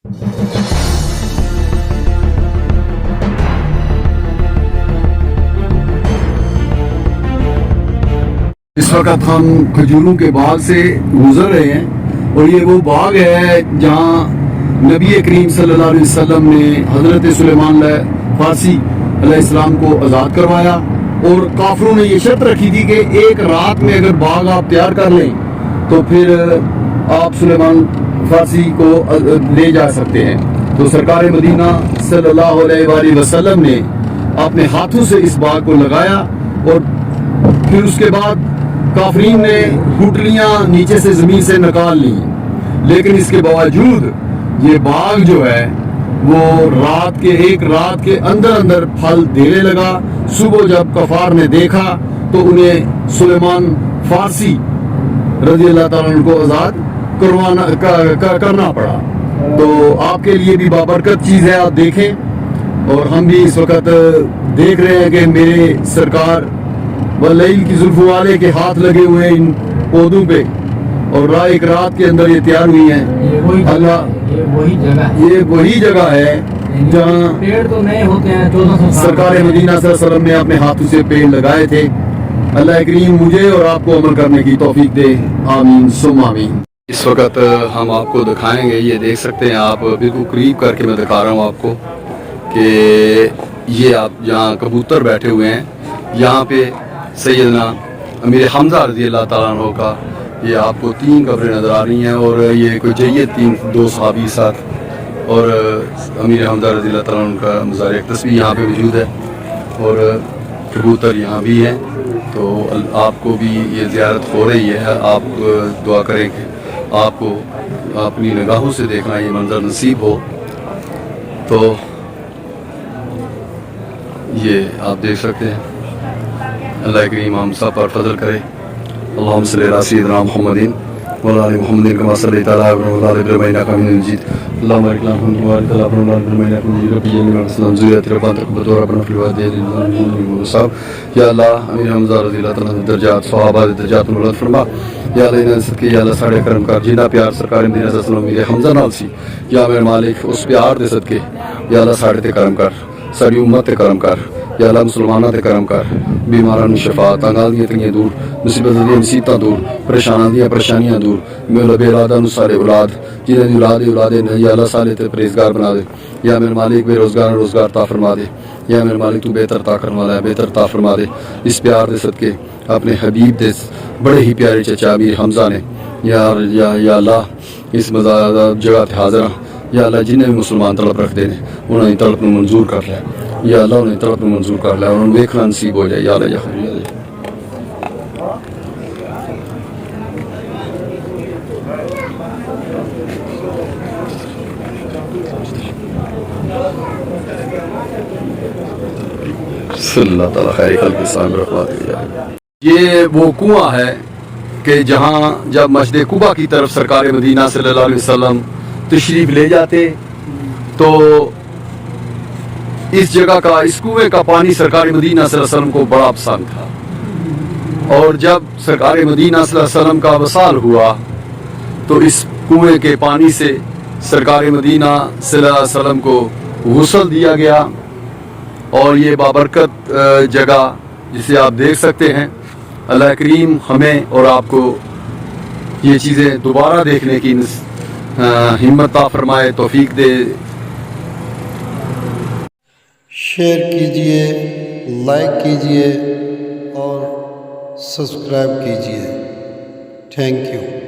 اس وقت ہم کھجوروں کے باغ سے گزر رہے ہیں اور یہ وہ باغ ہے جہاں نبی کریم صلی اللہ علیہ وسلم نے حضرت سلیمان فارسی علیہ السلام کو آزاد کروایا، اور کافروں نے یہ شرط رکھی تھی کہ ایک رات میں اگر باغ آپ تیار کر لیں تو پھر آپ سلیمان فارسی کو لے جا سکتے ہیں۔ تو سرکار مدینہ صلی اللہ علیہ وآلہ وسلم نے اپنے ہاتھوں سے اس باغ کو لگایا، اور پھر اس کے بعد کافرین نے گٹلیاں نیچے سے زمین سے نکال لیں، لیکن اس کے باوجود یہ باغ جو ہے وہ ایک رات کے اندر پھل دینے لگا۔ صبح جب کفار نے دیکھا تو انہیں سلیمان فارسی رضی اللہ تعالیٰ عنہ کو آزاد کرنا پڑا۔ تو آپ کے لیے بھی بابرکت چیز ہے، آپ دیکھیں۔ اور ہم بھی اس وقت دیکھ رہے ہیں کہ میرے سرکار واللیل کی زلف والے کے ہاتھ لگے ہوئے ان پودوں پہ، اور ایک رات کے اندر یہ تیار ہوئی ہیں۔ اللہ، یہ وہی جگہ ہے جہاں پیڑ تو نئے ہوتے ہیں 1400 سال سرکار مدینہ صلی اللہ علیہ وسلم نے اپنے ہاتھوں سے پیڑ لگائے تھے۔ اللہ کریم مجھے اور آپ کو عمل کرنے کی توفیق دے، آمین ثم آمین۔ اس وقت ہم آپ کو دکھائیں گے، یہ دیکھ سکتے ہیں آپ، بالکل قریب کر کے میں دکھا رہا ہوں آپ کو کہ یہ آپ جہاں کبوتر بیٹھے ہوئے ہیں، یہاں پہ سیدنا امیر حمزہ رضی اللہ تعالیٰ عنہ کا یہ آپ کو 3 قبریں نظر آ رہی ہیں، اور یہ کوئی جیت 2 صحابی ساتھ، اور امیر حمزہ رضی اللہ تعالیٰ عنہ کا مزار اقدس بھی یہاں پہ موجود ہے، اور کبوتر یہاں بھی ہیں۔ تو آپ کو بھی یہ زیارت ہو رہی ہے، آپ دعا کریں کہ آپ کو اپنی نگاہوں سے دیکھنا یہ منظر نصیب ہو۔ تو یہ آپ دیکھ سکتے ہیں، اللہ کریم ہم سب پر فضل کرے۔ اللہم صلی علی سیدنا محمد وعلی آل محمد کما صلیت علی ابراہیم وعلی آل ابراہیم انک حمید مجید۔ اللہم بارک علی محمد وعلی آل محمد وعلی آل ابراہیم انک حمید مجید۔ ربنا ذریۃ ربنا تقبل ربنا فی الوالدین صاحب۔ یا اللہ امیر حمزہ رضی اللہ تعالیٰ درجات صحابہ درجات بلند فرما۔ یا اللہ انہاں صدقے یا اللہ ساڑے کرم کر، جنہ پیار سرکار مدینہ صلی اللہ علیہ وسلم امیر حمزہ نال سی، یا میرے مالک اس پیار دے صدقے یا اللہ ساڑے تے کرم کر، ساری امت تے کرم کر، یا اللہ مسلمانوں تے کرم کر، بیماران شفا، تنگال دیاں تنگیاں دور، مصیبت دیاں مصیبتاں دور، پریشاناں دیاں پریشانیاں دور، میرے بے اولاداں نوں سارے اولاد، جنہاں دی اولاد یا اللہ سالے تے پرہیزگار بنا دے، یا میرے مالک بے روزگار روزگار عطا فرما دے، یا میرے مالک تو بہتر عطا کرنے والا ہے، بہتر عطا فرما دے۔ اس پیار دے صدقے اپنے حبیب دے بڑے ہی پیارے چچا امیر حمزہ نے یا اللہ اس مزار جگہ تے حاضر ہاں، یا اللہ جنہیں بھی مسلمان طلب رکھتے ہیں انہوں نے طلب نو منظور کر لیا، یا اللہ انہیں طلب نو منظور کر لیا، انہوں نے ویکھنا نصیب ہو جائے، یا اللہ یا خیر۔ صلی اللہ تعالیٰ خیر خلق اسلام رحمت۔ یہ وہ کنواں ہے کہ جہاں جب مسجد قباء کی طرف سرکار مدینہ صلی اللہ علیہ وسلم تشریف لے جاتے تو اس جگہ کا، اس کنویں کا پانی سرکار مدینہ صلی اللہ علیہ وسلم کو بڑا پسند تھا، اور جب سرکار مدینہ صلی اللہ علیہ وسلم کا وصال ہوا تو اس کنویں کے پانی سے سرکار مدینہ صلی اللہ علیہ وسلم کو غسل دیا گیا، اور یہ بابرکت جگہ جسے آپ دیکھ سکتے ہیں۔ اللہ کریم ہمیں اور آپ کو یہ چیزیں دوبارہ دیکھنے کی ہمت عطا فرمائے، توفیق دے۔ شیئر کیجئے، لائک کیجئے اور سبسکرائب کیجئے۔ Thank you.